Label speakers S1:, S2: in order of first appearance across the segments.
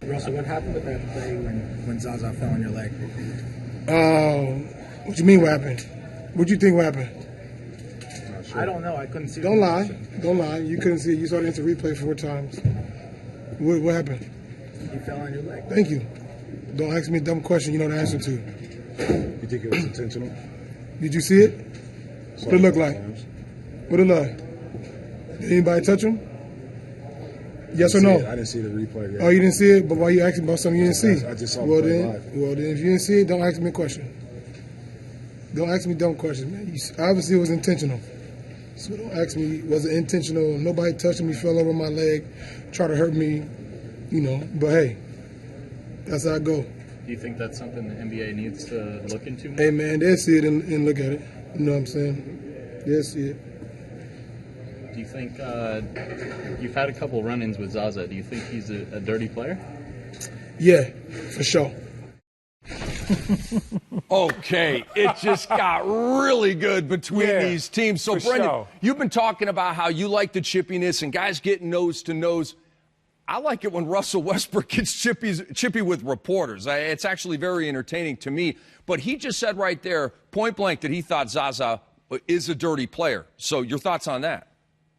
S1: Russell, what happened with that play when Zaza fell on your leg?
S2: What you mean what happened? What do you think what happened?
S1: I don't know. I couldn't see.
S2: Don't lie. Don't lie. You couldn't see it. You saw the instant replay 4 times. What happened?
S1: You fell on your leg.
S2: Thank you. Don't ask me a dumb question you know the answer to.
S3: You think it was intentional?
S2: Did you see it? What it look like? What it look like? Did anybody touch him? Yes or no?
S3: I didn't see the replay yet.
S2: Oh, you didn't see it? But why you asking about something you didn't see?
S3: I just saw
S2: well,
S3: the play
S2: then,
S3: live.
S2: Well, then, if you didn't see it, don't ask me a question. Don't ask me dumb questions, man. Obviously, it was intentional. So don't ask me, was it intentional? Nobody touched me, fell over my leg, tried to hurt me, you know. But, hey, that's how I go.
S4: Do you think that's something the NBA needs to look into more?
S2: Hey, man, they'll see it and look at it. You know what I'm saying? They'll see it.
S4: Do you think you've had a couple run-ins with Zaza? Do you think he's a dirty player?
S2: Yeah, for sure.
S5: Okay, it just got really good between these teams. So, Brendan, you've been talking about how you like the chippiness and guys getting nose to nose. I like it when Russell Westbrook gets chippy with reporters. It's actually very entertaining to me. But he just said right there, point blank, that he thought Zaza is a dirty player. So your thoughts on that?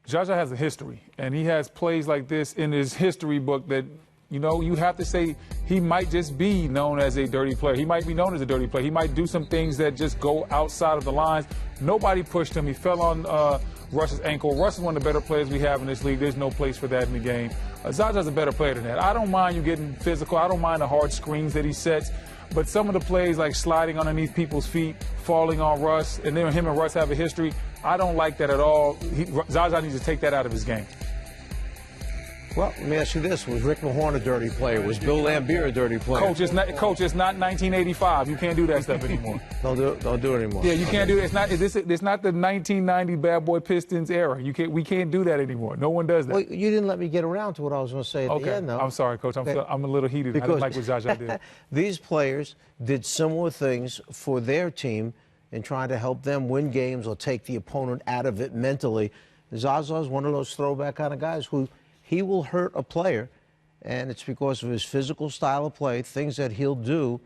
S6: Zaza has a history, and he has plays like this in his history book that, you know, you have to say he might just be known as a dirty player. He might be known as a dirty player. He might do some things that just go outside of the lines. Nobody pushed him. He fell on Russ's ankle. Russ is one of the better players we have in this league. There's no place for that in the game. Zaza's a better player than that. I don't mind you getting physical. I don't mind the hard screens that he sets. But some of the plays like sliding underneath people's feet, falling on Russ, and then him and Russ have a history, I don't like that at all. Zaza needs to take that out of his game.
S7: Well, let me ask you this. Was Rick Mahorn a dirty player? Was Bill Laimbeer a dirty player?
S6: Coach, it's not 1985. You can't do that stuff anymore.
S7: Don't do it anymore.
S6: Yeah, you can't do it. It's not the 1990 Bad Boy Pistons era. We can't do that anymore. No one does that.
S7: Well, you didn't let me get around to what I was going to say at the end, though.
S6: I'm sorry, Coach. I'm a little heated. I didn't like what Zaza did.
S7: These players did similar things for their team in trying to help them win games or take the opponent out of it mentally. Zaza is one of those throwback kind of guys who he will hurt a player, and it's because of his physical style of play, things that he'll do,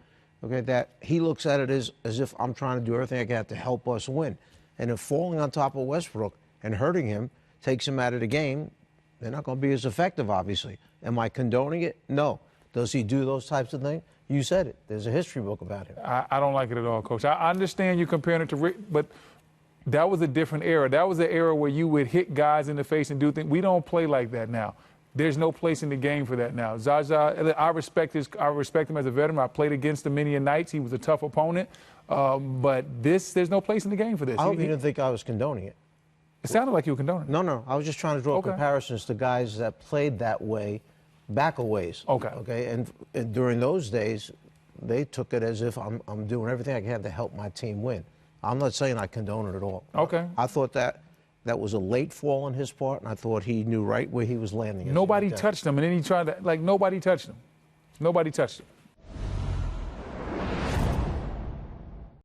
S7: okay, that he looks at it as if I'm trying to do everything I can to help us win. And if falling on top of Westbrook and hurting him takes him out of the game, they're not going to be as effective, obviously. Am I condoning it? No. Does he do those types of things? You said it. There's a history book about him.
S6: I don't like it at all, Coach. I understand you comparing it to Rick, but that was a different era. That was an era where you would hit guys in the face and do things. We don't play like that now. There's no place in the game for that now. Zaza, I respect him as a veteran. I played against him many nights. He was a tough opponent. But there's no place in the game for this.
S7: I hope you didn't think I was condoning it.
S6: It sounded like you were condoning it.
S7: No. I was just trying to draw comparisons to guys that played that way back a ways. Okay. And during those days, they took it as if I'm doing everything I can to help my team win. I'm not saying I condone it at all.
S6: Okay.
S7: I thought that was a late fall on his part, and I thought he knew right where he was landing.
S6: Nobody touched him, and then he tried to, nobody touched him. Nobody touched him.